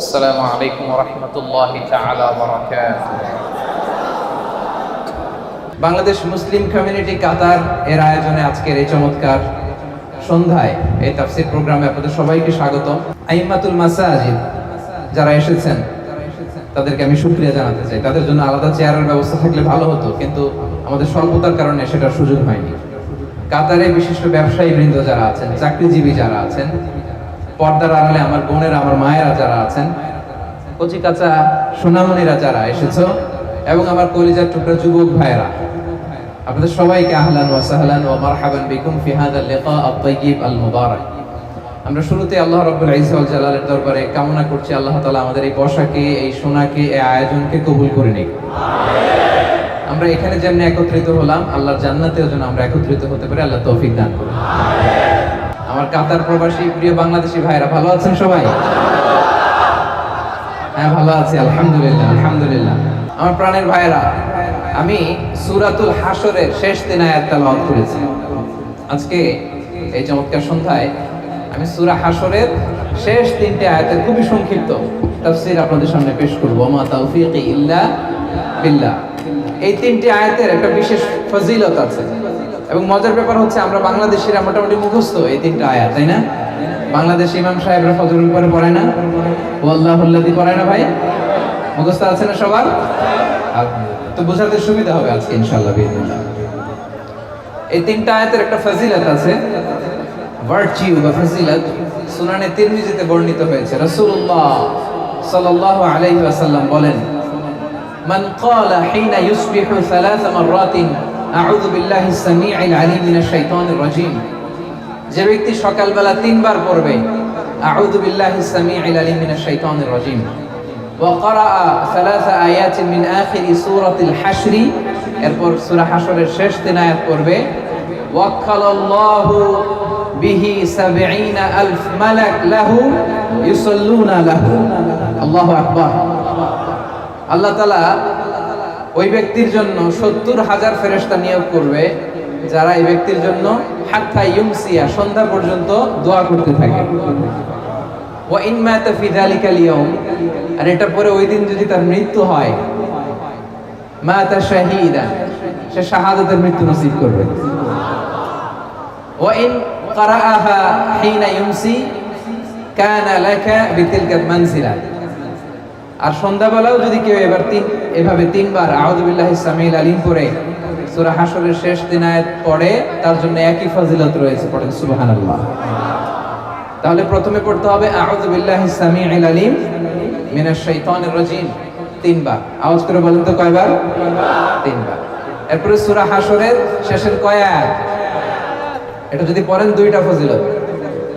আসসালামু আলাইকুম ওয়া রাহমাতুল্লাহি তাআলা ওয়া বারাকাতুহু। বাংলাদেশ মুসলিম কমিউনিটি কাতার এর আয়োজনে আজকের এই চমৎকার সন্ধ্যায় এই তাফসীর প্রোগ্রামে আপনাদের সবাইকে স্বাগতম। আইম্মাতুল মাসাজিদ যারা এসেছেন তাদেরকে আমি শুকরিয়া জানাতে চাই। তাদের জন্য আলাদা চেয়ারের ব্যবস্থা থাকলে ভালো হতো, কিন্তু আমাদের স্বল্পতার কারণে সেটার সুযোগ হয়নি। কাতারে বিশিষ্ট ব্যবসায়ী বৃন্দ যারা আছেন, চাকরিজীবী যারা আছেন, পর্দার আড়ালে আমার বোনেরা, আমার মায়েরা যারা আছেন, কচি কাঁচা সোনামণিরা যারা এসেছো, এবং আমার কলিজার টুকরা যুবক ভাইয়েরা, আপনাদের সবাইকে আহলান ওয়া সাহলান ওয়া মারহাবান বিকুম ফি হাযাল লিকা আত-তাইয়্যিব আল মুবারাক। আমরা শুরুতে আল্লাহ রাব্বুল ইজ্জত ওয়াল জালালের দরবারে কামনা করছি আল্লাহ তাআলা আমাদের এই বসাকে, এই শোনাকে, এই আয়োজনকে কবুল করে নিক। আমিন। আমরা এখানে যেমন একত্রিত হলাম, আল্লাহর জান্নাতেও যেন আমরা একত্রিত হতে পারি, আল্লাহ তৌফিক দান করুন। আমার কাতার প্রবাসী প্রিয় বাংলাদেশি ভাইরা ভালো আছেন সবাই? হ্যাঁ, ভালো আছি, আলহামদুলিল্লাহ আলহামদুলিল্লাহ। আমার প্রাণের ভাইরা, আমি সূরাতুল হাশরের শেষ 3 আয়াত তেলাওয়াত করেছি। আজকে এই চমৎকার সন্ধ্যায় আমি সূরা হাশরের শেষ 3টে আয়াতের খুবই সংক্ষিপ্ত তাফসীর আপনাদের সামনে পেশ করব। ওয়া তাওফীকি ইল্লা বিল্লাহ। এই 3টে আয়াতের একটা বিশেষ ফজিলত আছে, এবং মজার ব্যাপার হচ্ছে আমরা বাংলাদেশিরা মোটামুটি মুখস্থ এই 3টা আয়াত, তাই না? বাংলাদেশ ইমাম সাহেবরা ফজরের উপরে পড়ে না, ওয়াল্লাহুল্লাযী পড়ে না ভাই? মুখস্থ আছে না সবার? তো বোঝাতে সুবিধা হবে আজকে ইনশাআল্লাহ বিইজনিল্লাহ। এই 3টা আয়াতের একটা ফজিলত আছে, ভার্চিউ বা ফজিলত সুনানে তিরমিজিতে বর্ণিত হয়েছে। রাসূলুল্লাহ সাল্লাল্লাহু আলাইহি ওয়াসাল্লাম বলেন, মান ক্বালা হিনা ইউসবিহু 3 মাররাতিন আউযু বিল্লাহিস সামিউল আলিম মিনাশ শাইতানির রাজীম। যে ব্যক্তি সকালবেলা 3 বার পড়বে আউযু বিল্লাহিস সামিউল আলিম মিনাশ শাইতানির রাজীম, ওয়া ক্বারাআ 3 আয়াতিন মিন আখিরি সূরাতিল হাশর, এরপর সূরা হাশরের শেষ 3 আয়াত পড়বে, ওয়াক্কালাল্লাহু বিহি ৭০,০০০ মালাক লাহু ইউসাল্লুনা লাহু। আল্লাহু আকবার। আল্লাহ তাআলা ওই ব্যক্তির জন্য ৭০,০০০ ফেরেশতা নিয়োগ করবে, যারা এই ব্যক্তির জন্য হাত্তা ইউমসিয়া সন্ধ্যা পর্যন্ত দোয়া করতে থাকে। ওয়া ইন মাতা ফি যালিকাল ইয়াউম, আর এটা পরে ওই দিন যদি তার মৃত্যু হয়, মাতা শাহীদা, সে শাহাদাতের মৃত্যু নসিব করবে। ওয়া ইন ক্বারাআহা হিনা ইউমসি কানা লাকা বিতিলকাল মানজিলা। আর সন্ধ্যাবেলাও যদি কেউ এভাবে 3 বার আউযু বিল্লাহিস সামিউল আলিম পড়ে সূরা হাশরের শেষ 3 আয়াত পড়ে, তার জন্য একই ফজিলত রয়েছে। পড়েন সুবহানাল্লাহ। তাহলে প্রথমে পড়তে হবে আউযু বিল্লাহিস সামিউল আলিম মিনাশ শাইতানির রাজীম 3 বার। আওয়াজ করে বলেন তো কয়বার? 3 বার। এরপরে সূরা হাশরের শেষের কয় আয়াত? এটা যদি পড়েন 2টা ফজিলত।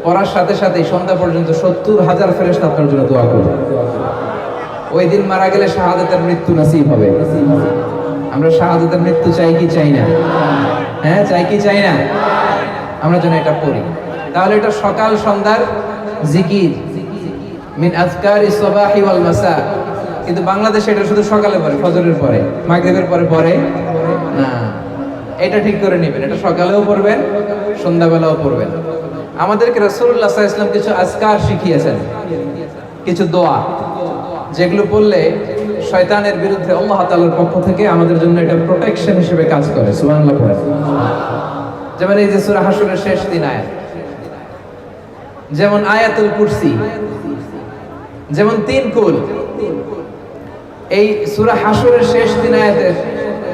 পড়ার সাথে সাথে সন্ধ্যা পর্যন্ত ৭০,০০০ ফেরেশতা আপনার জন্য দোয়া করবে। ওই দিন মারা গেলে শাহাদাতের মৃত্যু নসিব হবে। আমরা শাহাদাতের মৃত্যু চাই কি চাই না? হ্যাঁ, চাই কি চাই না? আমরা যেন এটা পড়ি। তাহলে এটা সকাল সন্ধ্যার জিকির, মিন আযকারিস সাবাহি ওয়াল মাসা। কিন্তু বাংলাদেশে এটা শুধু সকালে পড়ে, ফজরের পরে, মাগরিবের পরে পড়ে না। এটা ঠিক করে নেবেন, এটা সকালেও পড়বেন, সন্ধ্যাবেলাও পড়বেন। আমাদেরকে রাসূলুল্লাহ সাল্লাল্লাহু আলাইহি ওয়াসাল্লাম কিছু আজকার শিখিয়েছেন, কিছু দোয়া, যেগুলো পড়লে শয়তানের বিরুদ্ধে আল্লাহ তাআলার পক্ষ থেকে আমাদের জন্য এটা প্রোটেকশন হিসেবে কাজ করে। সুবহানাল্লাহ পড়েন। যেমন এই যে সূরা হাশরের শেষ 3 আয়াত, যেমন আয়াতুল কুরসি, যেমন 3 কুল। এই সূরা হাশরের শেষ 3 আয়াতের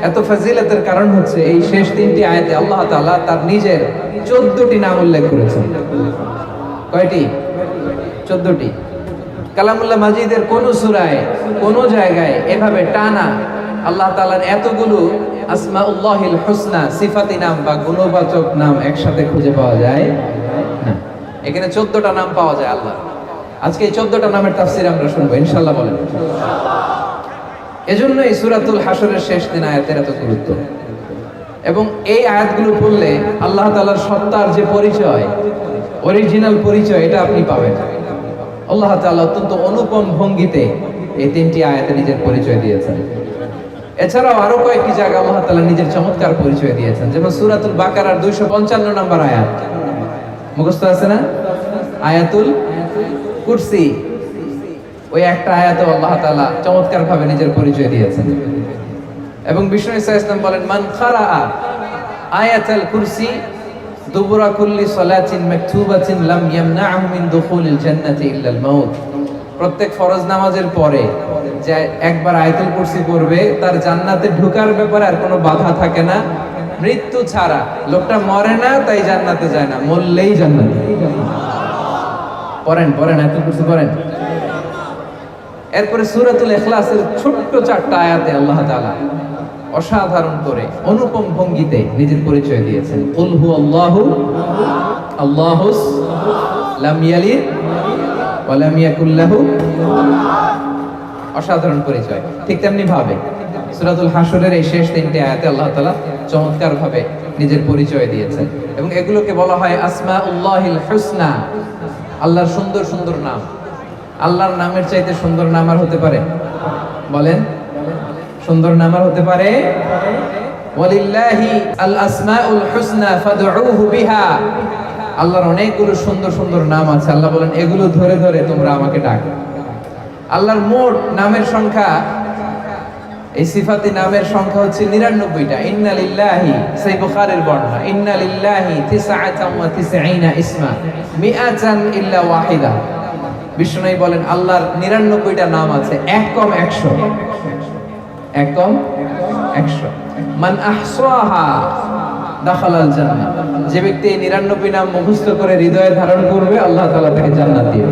এত ফজিলতের কারণ হচ্ছে এই শেষ 3টি আয়াতে আল্লাহ তাআলা তার নিজের 14টি নাম উল্লেখ করেছেন। কয়টি? 14টি। কালামুল্লাহ মাজিদের কোন সূরায়, কোন জায়গায় এভাবে টানা আল্লাহ তাআলার এতগুলো আসমাউল্লাহিল হুসনা, সিফাতি নাম বা গুণবাচক নাম একসাথে খুঁজে পাওয়া যায় না। এখানে 14টা নাম পাওয়া যায় আল্লাহ। আজকে এই 14টা নামের তাফসীর আমরা শুনবো ইনশাআল্লাহ। বলেন এজন্য এই সূরাতুল হাশরের শেষ 3 আয়াতের এত গুরুত্ব। এবং এই আয়াতগুলো পড়লে আল্লাহ তাআলার সত্তার যে পরিচয়, অরিজিনাল পরিচয়, এটা আপনি পাবেন। আল্লাহ তাআলা অত্যন্ত অনুপম ভঙ্গিতে এই 3টি আয়াতে নিজের পরিচয় দিয়েছেন। এছাড়াও আরো কয়েকটি জায়গায় আল্লাহ তাআলা নিজের চমৎকার পরিচয় দিয়েছেন। যেমন সূরাতুল বাকারার 255 নম্বর আয়াত, মুখস্থ আছে না? আয়াতুল কুরসি ওই একটা আয়াতে আল্লাহ তাআলা চমৎকার ভাবে নিজের পরিচয় দিয়েছেন। এবং বিষ্ণু ইসা ইসলাম বলেন, মান খারাআ আয়াতাল কুরসি দুবুরা কুল্লি সালাতিন মাকতুবাতিন লাম ইয়ামনাহু মিন দুখুলিল জান্নাতি ইল্লাল মাউত। প্রত্যেক ফরজ নামাজের পরে যে একবার আয়াতুল কুরসি পড়বে তার জান্নাতে ঢোকার ব্যাপারে আর কোনো বাধা থাকে না, মৃত্যু ছাড়া। লোকটা মরে না তাই জান্নাতে যায় না, মরলেই জান্নাতে। পড়েন আয়াতুল কুরসি পড়েন। এরপরে সূরাতুল ইখলাসের ছোট্ট 4টা আয়াতে আল্লাহ তাআলা অসাধারণ করে অনুপম ভঙ্গিতে নিজের পরিচয় দিয়েছেন। কুল হুয়াল্লাহু আল্লাহুস লাম ইয়ালিদ ওয়া লাম ইয়াকুল লাহু, অসাধারণ পরিচয়। ঠিক তেমনি ভাবে সূরাতুল হাশরের এই শেষ 3টে আয়াতে আল্লাহ তাআলা চমৎকার ভাবে নিজের পরিচয় দিয়েছেন এবং এগুলোকে বলা হয় আসমাউল্লাহিল হুসনা, আল্লাহর সুন্দর সুন্দর নাম। আল্লাহর নামের চাইতে সুন্দর নাম আর হতে পারে? বলেন, সুন্দর নাম আর হতে পারে? ওয়ালিল্লাহি আল আসমাউল হুসনা ফাদউহু বিহা। আল্লাহর অনেকগুলো সুন্দর সুন্দর নাম আছে, আল্লাহ বলেন এগুলো ধরে ধরে তোমরা আমাকে ডাকো। আল্লাহর মোট নামের সংখ্যা, এই সিফাতি নামের সংখ্যা হচ্ছে 99টা। ইন্না লিল্লাহি, সেই বুখারীর বর্ণনা, ইন্না লিল্লাহি 99 ইসমা মিআতান ইল্লা ওয়াহিদা। বিষ্ণু বলেন আল্লাহর 99টা নাম আছে, এক কম 100, এক কম 100। মান আহসাহা দাখালাল জান্নাহ। যে ব্যক্তি এই 99 নাম মুখস্থ করে হৃদয়ে ধারণ করবে, আল্লাহ তাআলা তাকে জান্নাত দিবে।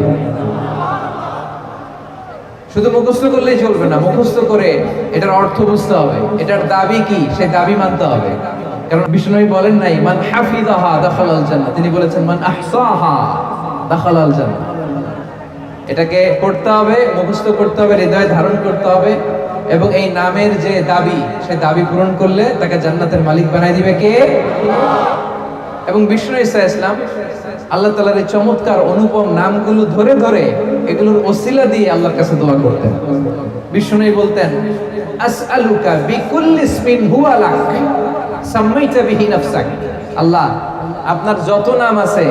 শুধু মুখস্থ করলেই চলবে না, মুখস্থ করে এটার অর্থ বুঝতে হবে, এটার দাবি কি সেই দাবি মানতে হবে। কারণ বিষ্ণু বলেন নাই মান হাফিজাহা দাখালাল জান্নাহ, তিনি বলেছেন মান আহসাহা দাখালাল জান্নাহ। এটাকে পড়তে হবে, মুখস্থ করতে হবে, হৃদয়ে ধারণ করতে হবে এবং এই নামের যে দাবি, সেই দাবি পূরণ করলে তাকে জান্নাতের মালিক বানাই দিবে কে? এবং বিষ্ণু ঈসা ইসলাম আল্লাহ তাআলার এই চমৎকার অনুপম নামগুলো ধরে ধরে এগুলোর ওসিলা দিয়ে আল্লাহর কাছে দোয়া করতেন। বিষ্ণু বলতেন, আসআলুকা বিকুল্লি ইসমিন হুয়া লাক সাম্মাইতা বিহি নাফসাক। আল্লাহ, আপনার যত নাম আছে,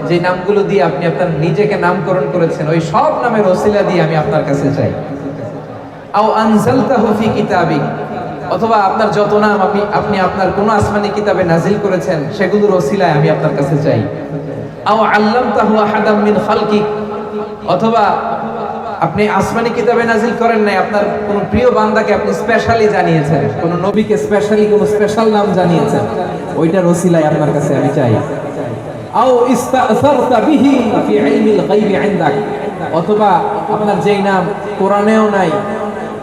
যে নামগুলো দিয়ে আপনি আপনার নিজেকে নামকরণ করেছেন, ওই সব নামের ওসিলা দিয়ে আমি আপনার কাছে চাই। আও আনজালতাহু ফি কিতাবিক, অথবা আপনার যত নাম আপনি আপনার কোন আসমানি কিতাবে নাজিল করেছেন সেগুলোর ওসিলায় আমি আপনার কাছে চাই। আও আল্লামতাহু আহাদাম মিন খালকিক, অথবা আপনি আসমানি কিতাবে নাজিল করেন নাই, আপনার কোন প্রিয় বান্দাকে আপনি স্পেশালি জানিয়েছেন, কোন নবীকে স্পেশালি কোন স্পেশাল নাম জানিয়েছেন, ওইটার ওসিলায় আপনার কাছে আমি চাই। আও ইস্তাসারতা বিহি ফি ইলমিল গায়বি ইনদাক, অথবা আপনার যেই নাম কোরআনেও নাই,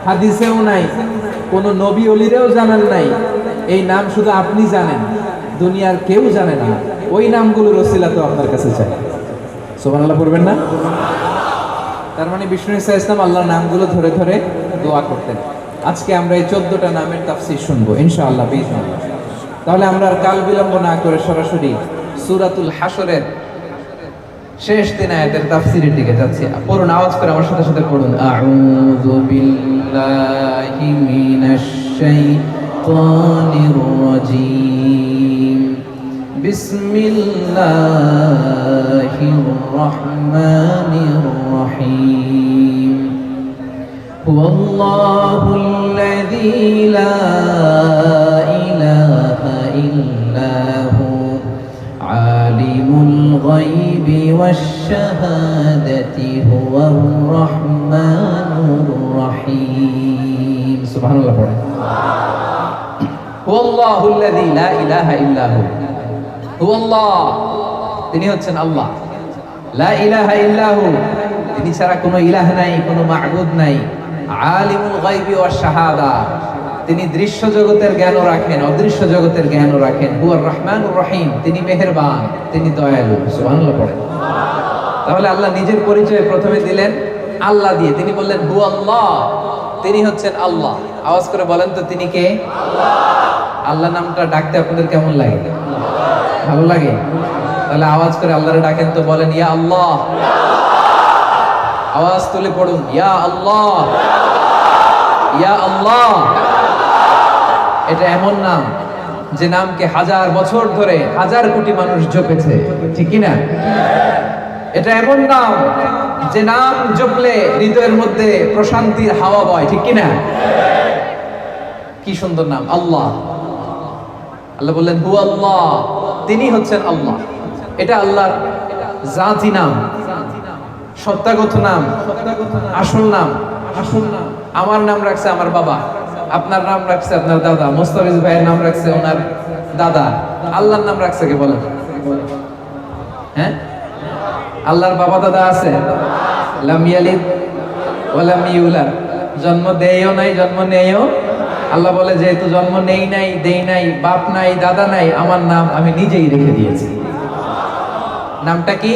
হাদিসেও নাই, কোন নবী ওলিরেও জানেন নাই, এই নাম শুধু আপনি জানেন, দুনিয়ার কেউ জানে না, ওই নামগুলোর ওসিলা তো আপনার কাছে চাই। সুবহানাল্লাহ পড়বেন না? তার মানে বিষ্ণু ঈসা ইসলাম আল্লাহর নামগুলো ধরে ধরে দোয়া করতেন। আজকে আমরা এই 14টা নামের তাফসীর শুনবো ইনশাআল্লাহ বিইজনিল্লাহ। তাহলে আমরা আর কাল বিলম্ব না করে সরাসরি সূরাতুল হাশরের শেষ 3 আয়াতের তাফসীরের দিকে যাচ্ছি। পড়ুন, আওয়াজ করে আমার সাথে সাথে পড়ুন। আউযু বিল্লাহি মিনাশ শাইতানির রাজীম। বিসমিল্লাহির রাহমানির রহিম। হুয়াল্লাহুল্লাযী লা ইলাহা ইল্লা হু আলিমুল গায়বি ওয়াশ শাহাদাতি হুয়ার রাহমানুর রহিম। সুবহানাল্লাহ পড়ে। হুয়াল্লাহুল্লাযী লা ইলাহা ইল্লা হু, হুয়াল্লাহ, তিনি হচ্ছেন আল্লাহ। লা ইলাহা ইল্লা হু, তিনি ছাড়া কোনো ইলাহ নাই, কোনো মা'বুদ নাই। আলিমুল গায়বি ওয়াশ শাহাদা, তিনি দৃশ্য জগতের জ্ঞানও রাখেন, অদৃশ্য জগতের জ্ঞানও রাখেন। হুয়ার রহমানুর রহিম, তিনি মেহেরবান, তিনি দয়ালু। সুবহানাল্লাহ পড়ে। তাহলে আল্লাহ নিজের পরিচয় প্রথমে দিলেন আল্লাহ দিয়ে, তিনি বললেন হু আল্লাহ, তিনি হচ্ছেন আল্লাহ। আওয়াজ করে বলেন তো তিনি কে? আল্লাহ। আল্লাহ নামটা ডাকতে আপনাদের কেমন লাগে? ভালো লাগে? তাহলে আওয়াজ করে আল্লাহরে ডাকেন তো, বলেন ইয়া আল্লাহ। আওয়াজ তুলে পড়ুন, ইয়া আল্লাহ, ইয়া আল্লাহ। এটা এমন নাম যে নামকে 1000 বছর ধরে 1000 কোটি মানুষ জপেছে, ঠিক কি না? এটা এমন নাম যে নাম জপলে হৃদয়ের মধ্যে প্রশান্তির হাওয়া বয়, ঠিক কিনা? কি সুন্দর নাম আল্লাহ। আল্লাহ বললেন হু আল্লাহ, তিনি হচ্ছেন আল্লাহ। এটা আল্লাহর জাতি নাম, সত্তাগত নাম, আসল নাম। আমার নাম রাখছে আমার বাবা, আপনার নাম রাখছে আপনার দাদা, মোস্তাফিজ ভাইয়ের নাম রাখছে ওনার দাদা। আল্লাহর নাম রাখছে কে বলেন? হ্যাঁ, আল্লাহর বাবা দাদা আছে? লাম ইয়ালিদ ওয়া লাম ইউলাদ, জন্ম দেয়ও নাই জন্ম নেয়ও। আল্লাহ বলে যেহেতু জন্ম নেই নাই দেই নাই, বাপ নাই দাদা নাই, আমার নাম আমি নিজেই রেখে দিয়েছি। নামটা কি?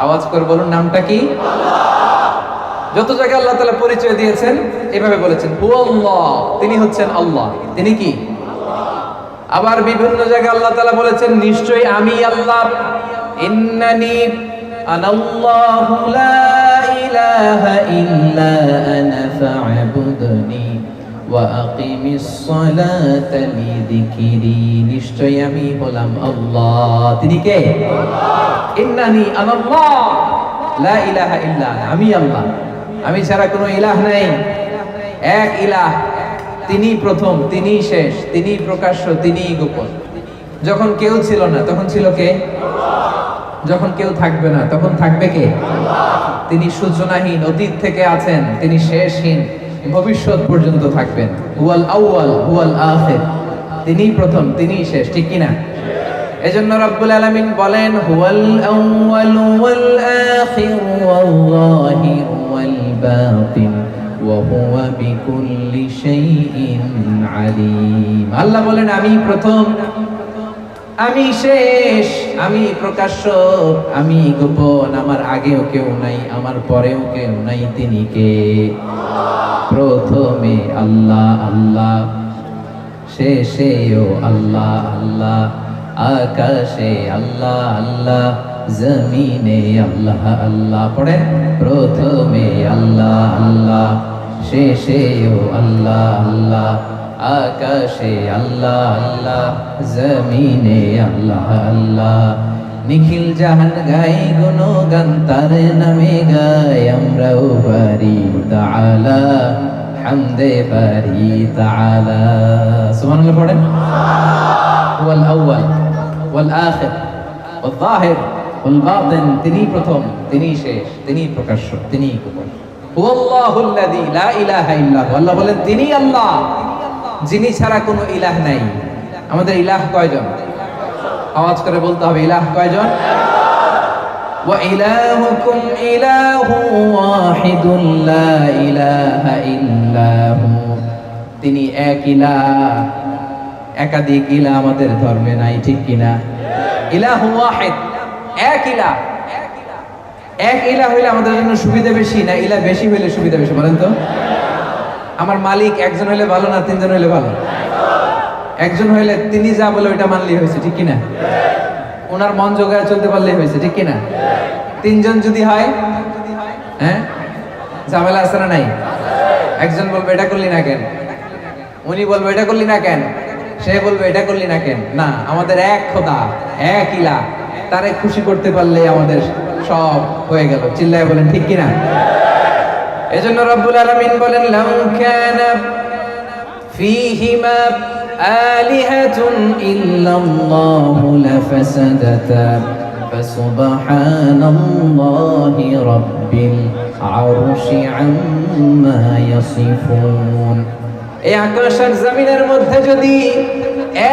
আওয়াজ করে বলুন, নামটা কি? যত জায়গায় আল্লাহ তাআলা পরিচয় দিয়েছেন এভাবে বলেছেন হু আল্লাহ, তিনি হচ্ছেন আল্লাহ। তিনি কি? আবার বিভিন্ন জায়গায় আল্লাহ তাআলা বলেছেন নিশ্চয়ই আমি আল্লাহ, ইন্নানি আনাল্লাহু লা ইলাহা ইল্লা আনা ফা'বুদনি ওয়া আকিমিস সালাতা লিযিকরি, নিশ্চয়ই আমি হলাম আল্লাহ। তিনি কে? ইন্নানি আনাল্লাহ লা ইলাহা ইল্লা আনা, আমি আল্লাহ, আমি ছাড়া কোনো ইলাহ নাই। এক ইলাহ, তিনি প্রথম, তিনি শেষ, তিনি প্রকাশ্য, তিনি গোপন। যখন কেউ ছিল না তখন ছিল কে? যখন কেউ থাকবে না তখন থাকবে কে? তিনি সূচনাহীন, অতীত থেকে আছেন, তিনি শেষহীন, ভবিষ্যৎ পর্যন্ত থাকবেন। হুয়াল আউয়াল হুয়াল আখির, তিনি প্রথম তিনি শেষ, ঠিক কিনা? এজন্য রব্বুল আলামিন বলেন হুয়াল আউয়াল ওয়াল আখির ওয়াল যাহির ওয়াল বাতিন ওয়া হুয়া বিকুল্লি শাইইন আলিম। আল্লাহ বলেন আমি প্রথম, আমি শেষ, আমি প্রকাশ্য, আমি গোপন, আমার আগেও কেউ নাই, আমার পরেও কেউ নাই। তিনি কে? প্রথমে আল্লাহ আল্লাহ, শেষেও আল্লাহ আল্লাহ, আকাশে আল্লাহ আল্লাহ, জমিনে আল্লাহ আল্লাহ। পড়েন, প্রথমে আল্লাহ আল্লাহ, শেষেও আল্লাহ আল্লাহ, আকাশে আল্লাহ আল্লাহ, জমিনে আল্লাহ আল্লাহ। নিখিল জাহান গাই গুণগান তার নামে গাই, আমরাও পারি তাআলা হামদে পারি তাআলা। সুবহানাল্লাহ পড়েন। হুয়াল আউয়াল ওয়াল আখির ওয়াল যাহির ওয়াল বাতিন, তিনি প্রথম তিনি শেষ, তিনি প্রকাশ্য, তিনি গোপন। হুয়াল্লাহুল্লাযী লা ইলাহা ইল্লাহু, আল্লাহ বলেন তিনি আল্লাহ, যিনি ছাড়া কোনো ইলাহ নাই। আমাদের ইলাহ কয়জন? আওয়াজ করে বলতে হবে, ইলাহ কয়জন? ওয়া ইলাহুকুম ইলাহু ওয়াহিদুন লা ইলাহা ইল্লাহু, তিনি এক ইলাহ, একাধিক ইলাহ আমাদের ধর্মে নাই, ঠিক কিনা? ইলাহু ওয়াহিদ, এক ইলাহ। এক ইলাহ হইলে আমাদের জন্য সুবিধা বেশি না ইলাহ বেশি হইলে সুবিধা বেশি? বলেন তো। আমার মালিক একজন হইলে ভালো না তিনজন হইলে ভালো? একজন হইলে তিনি যা বলে ওইটা মানলেই হয়েছে, ঠিক কিনা? ওনার মন জোগায় চলতে পারলেই হয়েছে, ঠিক কিনা? তিনজন যদি হয়, হ্যাঁ, ঝামেলা আছে না নাই? একজন বলবে এটা করলি না কেন, উনি বলবে এটা করলি না কেন, সে বলবে এটা করলি না কেন। না, আমাদের এক খোদা, এক ইলাহ, তারে খুশি করতে পারলে আমাদের সব হয়ে গেল। চিল্লায় বলেন ঠিক কিনা? এজন্য রব্বুল আলামিন বলেন লাউ কানা ফীহিমা আলিহাতুন ইল্লাল্লাহু লাফাসাদাতা ফাসুবহানাল্লাহি রাব্বিল আরশি আম্মা ইয়াসিফুন। এই আকাশ আর জমিনের মধ্যে যদি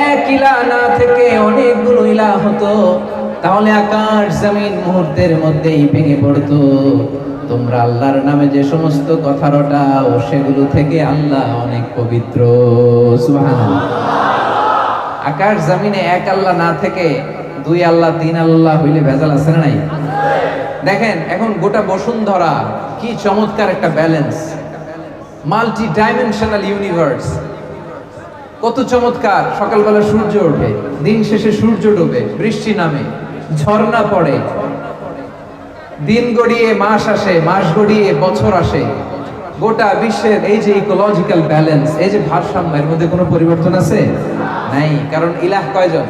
এক ইলাহ না থেকে অনেকগুলো ইলাহ হতো তাহলে আকাশ জমিন মুহূর্তের মধ্যেই ভেঙে পড়তো। তোমরা আল্লাহর নামে যে সমস্ত কথা রটাও সেগুলো থেকে আল্লাহ অনেক পবিত্র। সুবহানাল্লাহ। আকাশ জমিনে এক আল্লাহ না থেকে দুই আল্লাহ তিন আল্লাহ হইলে ভেজাল আছে না নাই? দেখেন এখন গোটা বসুন্ধরা কি চমৎকার একটা ব্যালেন্স, মাল্টি ডাইমেনশনাল ইউনিভার্স, কত চমৎকার। সকালবেলা সূর্য ওঠে, দিন শেষে সূর্য ডোবে, বৃষ্টি নামে, ঝর্ণা পড়ে, দিন গড়িয়ে মাস আসে, মাস গড়িয়ে বছর আসে। গোটা বিশ্বের এই যে ইকোলজিক্যাল ব্যালেন্স, এই যে ভারসাম্য, এর মধ্যে কোনো পরিবর্তন আছে? নাই। কারণ ইলাহ কয়জন?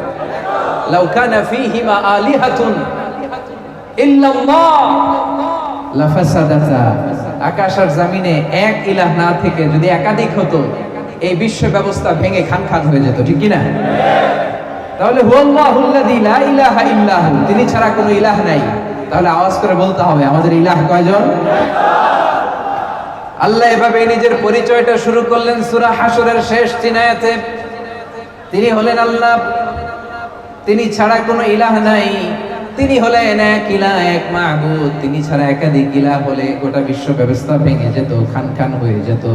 লাউ কানা ফীহিমা আলিহাতুন ইল্লাল্লাহ লাফাসাদাতা, আকাশ আর জমিনে এক ইলাহ না থেকে যদি একাধিক হতো, এই বিশ্ব ব্যবস্থা ভেঙে খান খান হয়ে যেত, ঠিক কি না? তাহলে হুয়াল্লাহুল্লাযী লা ইলাহা ইল্লাহু, তিনি ছাড়া কোনো ইলাহ নাই। তাহলে আওয়াজ করে বলতে হবে আমাদের ইলাহ কয়জন? আল্লাহ এভাবে নিজের পরিচয়টা শুরু করলেন সূরা হাশরের শেষ 3 আয়াতে। তিনি হলেন আল্লাহ, তিনি ছাড়া কোনো ইলাহ নাই, তিনি হলেন এক ইলাহ, এক মাবুদ। তিনি ছাড়া একাধিক ইলাহ হলে গোটা বিশ্ব ব্যবস্থা ভেঙে যেত, খান খান হয়ে যেত।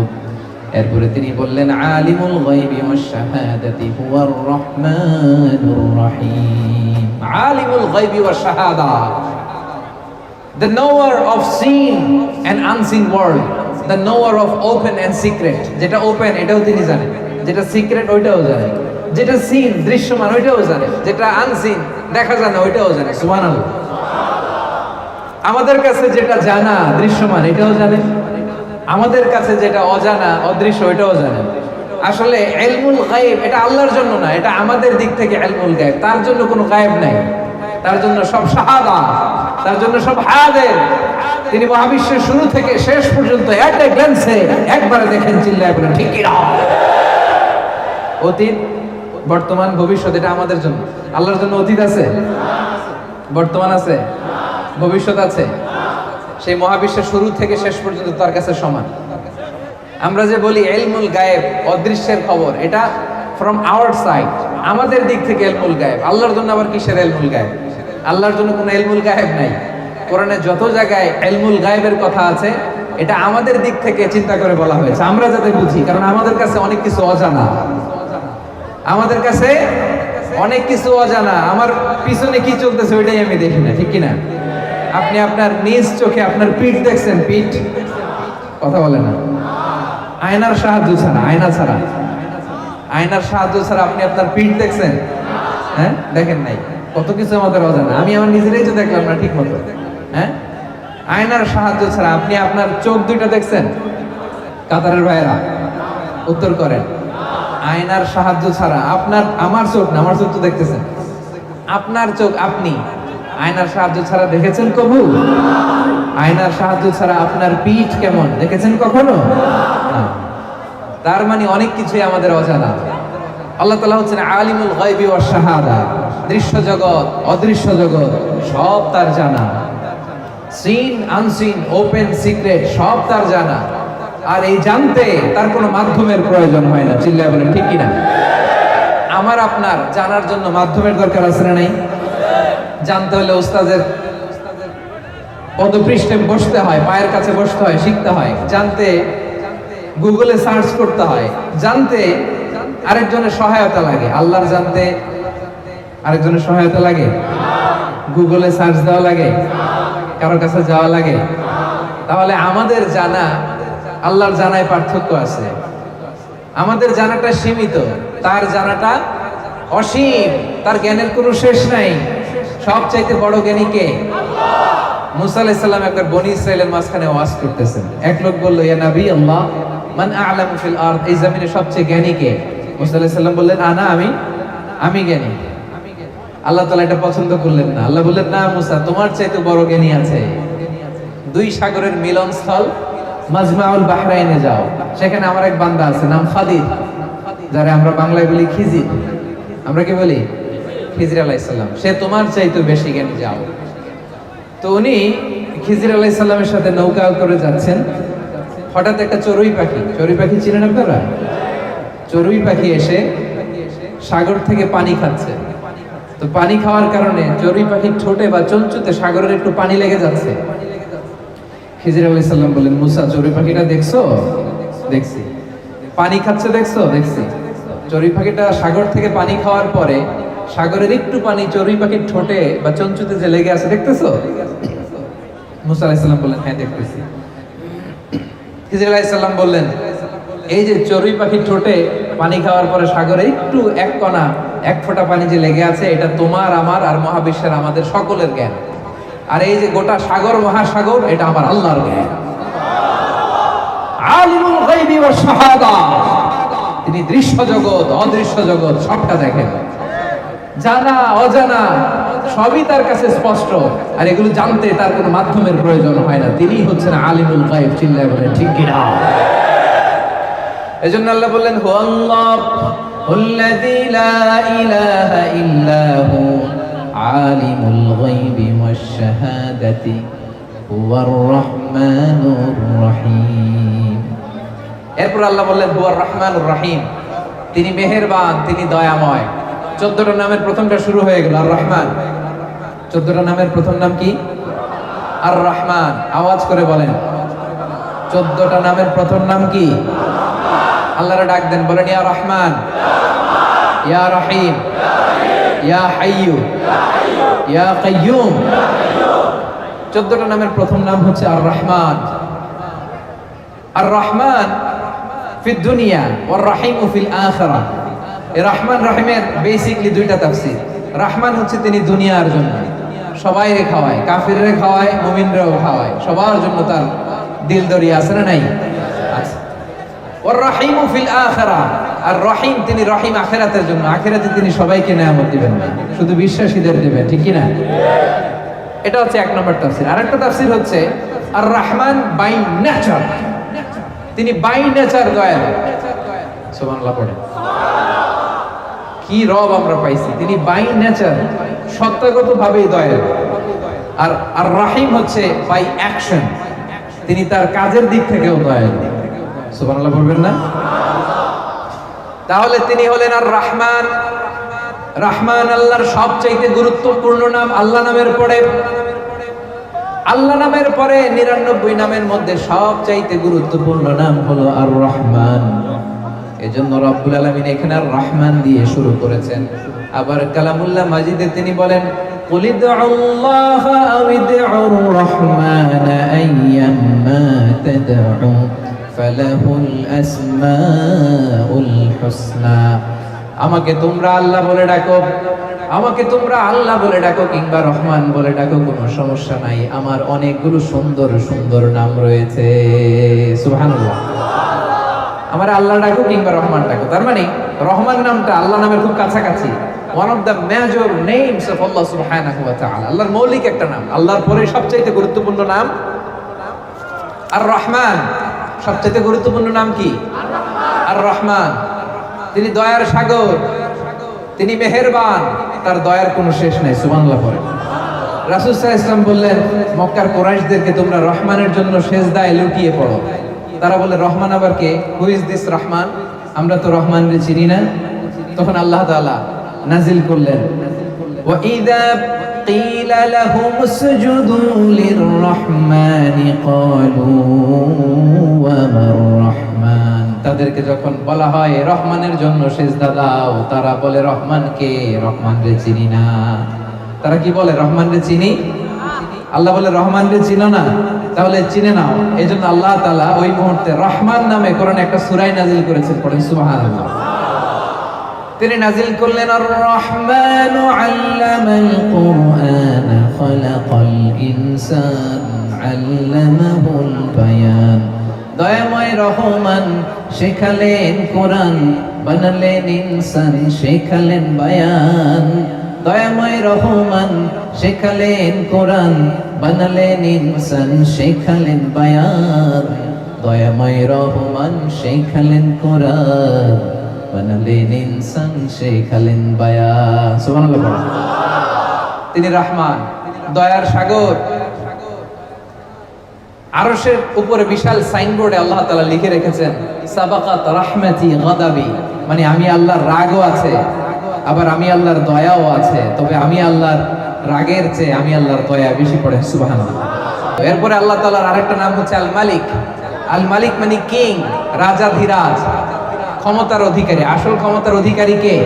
এরপরে তিনি বললেন আলিমুল গায়বি ওয়াশ শাহাদাতি হুয়ার রহমানুর রহিম। আলিমুল গায়বি ওয়াশ শাহাদা, the knower of seen and unseen world, the knower of open and secret। যেটা ওপেন এটাও তিনি জানেন, যেটা সিক্রেট ওইটাও জানেন, যেটা সিন দৃশ্যমান ওইটাও জানেন, যেটা আনসিন দেখা যায় না ওইটাও জানেন। সুবহানাল্লাহ। আমাদের কাছে যেটা জানা দৃশ্যমান এটাও জানেন, আমাদের কাছে যেটা অজানা অদৃশ্য ওইটাও জানেন। আসলে ইলমুল গায়ব এটা আল্লাহর জন্য না, এটা আমাদের দিক থেকে ইলমুল গায়ব। তার জন্য কোনো গায়ব নাই, তার জন্য সব শাহাদা, তার জন্য সব হাজির। তিনি মহাবিশ্বের শুরু থেকে শেষ পর্যন্ত এক গ্ল্যান্সে একবারে দেখেন, চিল্লায় বলেন ঠিক কি না? অতীত, বর্তমান, ভবিষ্যৎ এটা আমাদের জন্য। আল্লাহর জন্য অতীত আছে, বর্তমান আছে, ভবিষ্যৎ আছে। সেই মহাবিশ্বের শুরু থেকে শেষ পর্যন্ত তার কাছে সমান। আমরা যে বলি ইলমুল গায়েব, অদৃশ্যের খবর, এটা ফ্রম আওয়ার সাইড, আমাদের দিক থেকে ইলমুল গায়েব। আল্লাহর জন্য আবার কিসের ইলমুল গায়েব? আল্লাহর জন্য কোনো ইলমুল গায়েব নাই। কোরআনে যত জায়গায় ইলমুল গায়েবের কথা আছে এটা আমাদের দিক থেকে চিন্তা করে বলা হয়েছে, আমরা যাতে বুঝি। কারণ আমাদের কাছে অনেক কিছু অজানা, আমাদের কাছে অনেক কিছু অজানা। আমার পিছনে কি চলতেছে ওইটাই আমি দেখি না, ঠিক কিনা? আপনি আপনার নিজ চোখে আপনার পিঠ দেখছেন? পিঠ কথা বলে না। আয়নার সাহায্য ছাড়া, আয়নার সাহায্য ছাড়া আপনি আপনার পিঠ দেখছেন? হ্যাঁ, দেখেন নাই। কত কিছু আমাদের অজানা, আমি আমার নিজেরাই তো দেখলাম না ঠিক মতো। হ্যাঁ, আয়নার সাহায্য ছাড়া আপনি আপনার চোখ দুইটা দেখছেন? কাতারের ভাইয়েরা উত্তর করেন। আয়নার সাহায্য ছাড়া আপনার, আমার চোখ না, আমার চোখ তো দেখতেছেন, আপনার চোখ আপনি আয়নার সাহায্য ছাড়া দেখেছেন কবু? আয়নার সাহায্য ছাড়া আপনার পিঠ কেমন দেখেছেন কখনো? তার মানে অনেক কিছুই আমাদের অজানা। আল্লাহ তাআলা হচ্ছেন আলিমুল গায়বি ওয়াশ শাহাদা, দৃশ্য জগৎ অদৃশ্য জগৎ সব তার জানা। সিন আনসিন, ওপেন সিক্রেট সব তার জানা। আর এই জানতে তার কোনো মাধ্যমের প্রয়োজন হয় না, চিল্লায় বলেন ঠিক কিনা? আমার আপনার জানার জন্য মাধ্যমের দরকার আছে না নাই? জানতে হলে উস্তাদের পদপৃষ্ঠে বসতে হয়, পায়ের কাছে বসতে হয়, শিখতে হয়। জানতে গুগলে সার্চ করতে হয়। জানতে আরেকজনের সহায়তা লাগে। আল্লাহর জানতে আরেকজনের সহায়তা লাগে? গুগলে সার্চ দেওয়া লাগে? কারো কাছে যাওয়া লাগে? তাহলে আমাদের জানা আল্লাহর জানায় পার্থক্য আছে। আমাদের জানাটা সীমিত, তার জানাটা অসীম। তার জ্ঞানের কোনো শেষ নাই। সবচাইতে বড় জ্ঞানী কে? মুসা আলাইহিস সালাম একবার বনি ইসরাইলের মাঝখানে ওয়াজ করতেছেন। এক লোক বলল, ইয়া নবী আল্লাহ, মান আ'লামু ফিল আরদ, এই জমিনে সবচেয়ে জ্ঞানী কে? মুসা আলাইহিস সালাম বললেন, আনা, আমি জ্ঞানী। আল্লাহ তাআলা এটা পছন্দ করলেন না। আল্লাহ বললেন, না মুসা, তোমার চাইতে বড় জ্ঞানী আছে। দুই সাগরের মিলনস্থল মাজমাউল বাহরাইনে যাও, সেখানে আমার এক বান্দা আছে, নাম খাদির, যারা আমরা বাংলায় বলি খিজির। আমরা কি বলি? খিজির আলাইহিস সালাম। সে তোমার চাইতে বেশি জ্ঞানী, যাও। তো উনি খিজির আলাইহিস সালামের সাথে নৌকা করে যাচ্ছেন। হঠাৎ একটা চড়ুই পাখি চিনেন আপনারা? চড়ুই পাখি এসে সাগর থেকে পানি খাচ্ছে। তো পানি খাওয়ার কারণে চড়ুই পাখির ঠোঁটে বা চঞ্চুতে সাগরের একটু পানি লেগে যাচ্ছে। খিজির আলাইহিস সালাম বলেন, মুসা, চড়ুই পাখিটা দেখছো? দেখছি। পানি খাচ্ছে দেখছো? দেখছি। চড়ুই পাখিটা সাগর থেকে পানি খাওয়ার পরে সাগরের একটু পানি চড়ুই পাখির ঠোঁটে বা চঞ্চুতে যে লেগে আছে দেখতেছো? মুসা আলাইহিস সালাম বললেন, হ্যাঁ দেখতেছি। খিজির আলাইহিস সালাম বললেন, এই যে চড়ুই পাখির ঠোঁটে পানি খাওয়ার পরে সাগরে একটু এক কণা, এক ফোঁটা পানি যে লেগে আছে, এটা তোমার, আমার আর মহাবিশ্বের আমাদের সকলের জ্ঞান। আর এই যে গোটা সাগর মহাসাগর, এটা আমার আল্লাহর জ্ঞান। আলিমুল গায়বি ওয়াশ শাহাদা, তিনি দৃশ্য জগৎ অদৃশ্য জগৎ সবটা দেখেন। জানা অজানা সবই তার কাছে স্পষ্ট, আর এগুলো জানতে তার কোনো মাধ্যমের প্রয়োজন হয় না। তিনিই হচ্ছেন আলিমুল গায়ব। চিল্লায় বলেন ঠিক কিনা? এজন্য আল্লাহ বললেন হুয়াল্লাযী লা ইলাহা ইল্লা হু আলিমুল গায়বি ওয়াশ শাহাদাতি হুয়ার রহমানুর রহিম। এরপর আল্লাহ বললেন হুয়ার রহমানুর রহিম, তিনি মেহেরবান, তিনি দয়াময়। 14টা নামের প্রথমটা শুরু হয়ে গেল আর রহমান। 14টা নামের প্রথম নাম কি? আর রহমান। আওয়াজ করে বলেন 14টা নামের প্রথম নাম কি? আল্লাহর ডাক দেন, বলেন ইয়া রহমান, ইয়া রহিম, ইয়া হাইয়ু, ইয়া কাইয়ুম। 14টা নামের প্রথম নাম হচ্ছে আর রহমান। আর রহমান ফিদ দুনিয়া ওয়ার রহিম ফিল আখিরাহ। এই রহমান রহিমের বেসিকলি দুইটা তাফসীর। রহমান হচ্ছে তিনি দুনিয়ার জন্য, সবাইরে খাওয়ায়, কাফিররে খাওয়ায়, মুমিনরাও খাওয়ায়, সবার জন্য তার দিল দরিয়া আছে না নাই? আছে। ওয়ার রহিম ফিল আখিরাহ, আর রহিম তিনি রহিম আখিরাতের জন্য। আখিরাতে তিনি সবাইকে নেয়ামত দিবেন না, শুধু বিশ্বাসীদের দিবেন, ঠিক কি না? এটা হচ্ছে এক নম্বর তাফসীর। আরেকটা তাফসীর হচ্ছে আর রহমান বাই নেচার, তিনি বাই নেচার দয়ালু। সুবহানাল্লাহ পড়ে। কি রব আমরা পাইছি, তিনি বাই নেচার সত্তাগত ভাবেই দয়ালু। আর আর রহিম হচ্ছে বাই অ্যাকশন, তিনি তার কাজের দিক থেকেও দয়ালু। সুবহানাল্লাহ বলবেন না? তাহলে তিনি হলেন আর রহমান। রহমান আল্লাহর সবচাইতে গুরুত্বপূর্ণ নাম। আল্লাহ নামের পরে, আল্লাহ নামের পরে 99 নামের মধ্যে সবচাইতে গুরুত্বপূর্ণ নাম হলো আর রহমান। এজন্য রব্বুল আলামিন এখানে আর রহমান দিয়ে শুরু করেছেন। আবার কালামুল্লাহ মাজিদে তিনি বলেন কুল ইদউল্লাহ আও ইদউর রহমান আইয়াম্মা তাদউ ফালাহুল আসমাউল হুসনা। আমাকে তোমরা আল্লাহ বলে ডাকো, আমাকে তোমরা আল্লাহ বলে ডাকো কিংবা রহমান বলে ডাকো, কোনো সমস্যা নাই, আমার অনেকগুলো সুন্দর সুন্দর নাম রয়েছে। সুবহানাল্লাহ। আমার আল্লাহ ডাকো কিংবা রহমান ডাকো, তার মানে রহমান নামটা আল্লাহ নামের খুব কাছাকাছি। One of the major names of Allah সুবহানাহু ওয়া তাআলা। আল্লাহর মৌলিক একটা নাম, আল্লাহর পরে সবচেয়ে গুরুত্বপূর্ণ নাম আর রহমান। সবচেয়ে গুরুত্বপূর্ণ নাম কি? আর রহমান। তিনি দয়ার সাগর, তিনি মেহেরবান, তার দয়ার কোনো শেষ নাই। সুবহানাল্লাহ পড়ে। রাসূল সাল্লাল্লাহু আলাইহি ওয়াসাল্লাম বললেন মক্কার কুরাইশদেরকে তোমরা রহমানের জন্য সেজদায় লুটিয়ে পড়ো। তারা বলে রহমান আবার কে? Who is this Rahman? আমরা তো রহমানকে চিনি না। তখন আল্লাহ তাআলা নাজিল করলেন ওয়া ইযা ক্বিলা লাহুম উসজুদু লিররহমানি ক্বালু ওয়া মার রহমান। তাদেরকে যখন বলা হয় রহমানের জন্য সিজদা দাও, তারা বলে রহমান কে? রহমান রে চিনি না। তারা কি বলে? রহমান রে চিনি। আল্লাহ বলে রহমান রে চিনো না, তাহলে চিনে নাও। এইজন্য আল্লাহ তাআলা ওই মুহূর্তে রহমান নামে কোরআনে একটা সূরা নাযিল করেছেন। পড়েন সুবহানাল্লাহ। তিনি নাযিল করলেন আর রহমানু আল্লামাল কুরআন খালাকাল ইনসান আল্লামাহুল বায়ান। দয়াময় রহমান শেখালেন কোরআন, বানালেন ইনসান, শেখালেন বায়ান। দয়াময় রহমান শেখালেন কোরআন, বানালেন ইনসান, শেখালেন বায়ান। দয়াময় রহমান শেখালেন কোরআন, বানালেন ইনসান, শেখালেন বায়ান। সুবহানাল্লাহ। তিনি রহমান, দয়ার সাগর। আরশের উপরে বিশাল সাইনবোর্ডে আল্লাহ তাআলা লিখে রেখেছেন সাবাকাত রাহমাতি গাদাবি, মানে আমি আল্লাহর রাগও আছে, আবার আমি আল্লাহর দয়াও আছে। তবে আমি আল্লাহর রাগের চেয়ে আমি আল্লাহর দয়া বেশি। পড়ে সুবহানাল্লাহ। এরপরে আল্লাহ তাআলার আরেকটা নাম হচ্ছে আল মালিক। আল মালিক মানে কিং, রাজাধিরাজ, ক্ষমতার অধিকারী। আসল ক্ষমতার অধিকারী কে?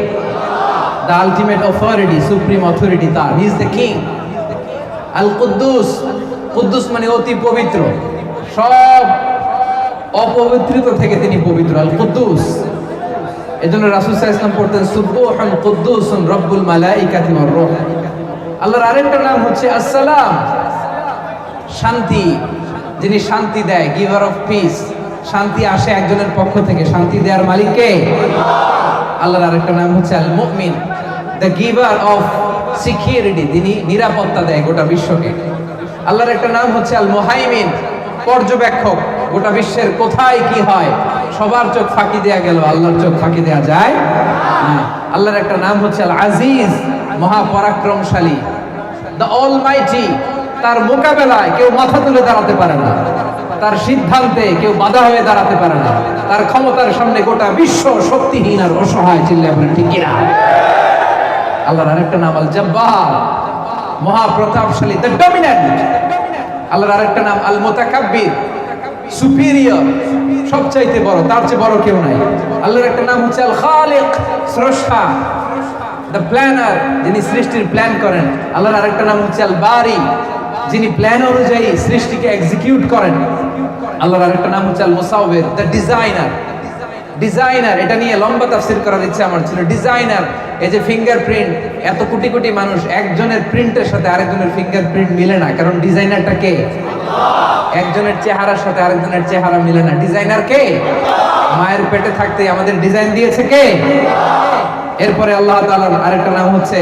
The ultimate authority, supreme authority তার। He is the king. Al Quddus, Quddus মানে অতি পবিত্র, সব অপবিত্রিত থেকে তিনি পবিত্র। আল কুদ্দুস। এজন্য রাসূল সাল্লাল্লাহু আলাইহি ওয়াসাল্লাম পড়তেন সুবহান কুদ্দুসুন রব্বুল মালাইকাতি ওয়ার রূহ। আল্লাহর আরেকটা নাম হচ্ছে আসসালাম, শান্তি, যিনি শান্তি দেয়, গিভার অফ পিস। শান্তি আসে একজনের পক্ষ থেকে, শান্তি দেওয়ার মালিক কে? আল্লাহর আরেকটা নাম হচ্ছে আল মুমিন, দ্য গিভার অফ সিকিউরিটি, তিনি নিরাপত্তা দেয় গোটা বিশ্বকে। আল্লাহর একটা নাম হচ্ছে আল মুহাইমিন, পর্যবেক্ষক। গোটা বিশ্বের কোথায় কি হয় সবার চোখ ফাঁকি দেয়া গেল, আল্লাহর চোখ ফাঁকি দেয়া যায় না। আল্লাহর একটা নাম হচ্ছে আল আজিজ, মহাপরাক্রমশালী। দ্য অলমাইটি, তার মোকাবেলায় কেউ মাথা তুলে দাঁড়াতে পারে না, তার সিদ্ধান্তে কেউ বাধা হয়ে দাঁড়াতে পারে না, তার ক্ষমতার সামনে গোটা বিশ্ব শক্তিহীন আর অসহায়। চিল্লায় বলেন ঠিক কিনা? আল্লাহর আরেকটা নাম আল জব্বার, মহাপ্রতাপশালী, দ্য ডমিনেন্ট। আল্লাহর আরেকটা নাম আল মুতাকাব্বির, সুপিরিয়র, সবচাইতে বড়, তার চেয়ে বড় কেউ নাই। আল্লাহর একটা নাম হচ্ছে আল খালিক, স্রষ্টা, দ্য প্ল্যানার, যিনি সৃষ্টির প্ল্যান করেন। আল্লাহর আরেকটা নাম হচ্ছে আল বারি, যিনি প্ল্যান অনুযায়ী সৃষ্টিকে এক্সিকিউট করেন। আল্লাহর আরেকটা নাম হচ্ছে আল মুসাওবির, দ্য ডিজাইনার। ডিজাইনার, এটা নিয়ে লম্বা তাফসীর করার ইচ্ছা আমার ছিল। ডিজাইনার, এই যে ফিঙ্গারপ্রিন্ট, এত কোটি কোটি মানুষ, একজনের প্রিন্টের সাথে আরেকজনের ফিঙ্গারপ্রিন্ট মিলে না, কারণ ডিজাইনারটা কে? একজনের চেহারার সাথে আরেকজনের চেহারা মিলে না, ডিজাইনার কে? মায়ের পেটে থাকতে আমাদের ডিজাইন দিয়েছে কে? এরপরে আল্লাহ তাআলার আরেকটা নাম হচ্ছে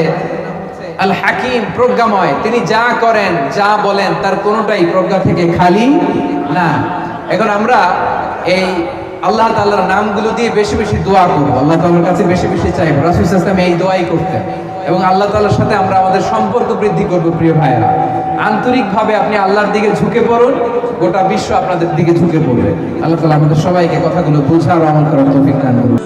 আল হাকিম, প্রজ্ঞাময়। তিনি যা করেন, যা বলেন, তার কোনোটাই প্রজ্ঞা থেকে খালি না। এখন আমরা এই আল্লাহ তাআলার নামগুলো দিয়ে বেশি বেশি দোয়া করব, আল্লাহ তাআলার কাছে বেশি বেশি চাইব। রাসূল সাল্লাল্লাহু আলাইহি ওয়াসাল্লাম এই দোয়াই করতেন, এবং আল্লাহ তাআলার সাথে আমরা আমাদের সম্পর্ক বৃদ্ধি করব। প্রিয় ভাইরা, আন্তরিকভাবে আপনি আল্লাহর দিকে ঝুঁকে পড়ুন, গোটা বিশ্ব আপনাদের দিকে ঝুঁকে পড়বে। আল্লাহ তাআলা আমাদের সবাইকে কথাগুলো বোঝার ও আমল করার তৌফিক দান করুন।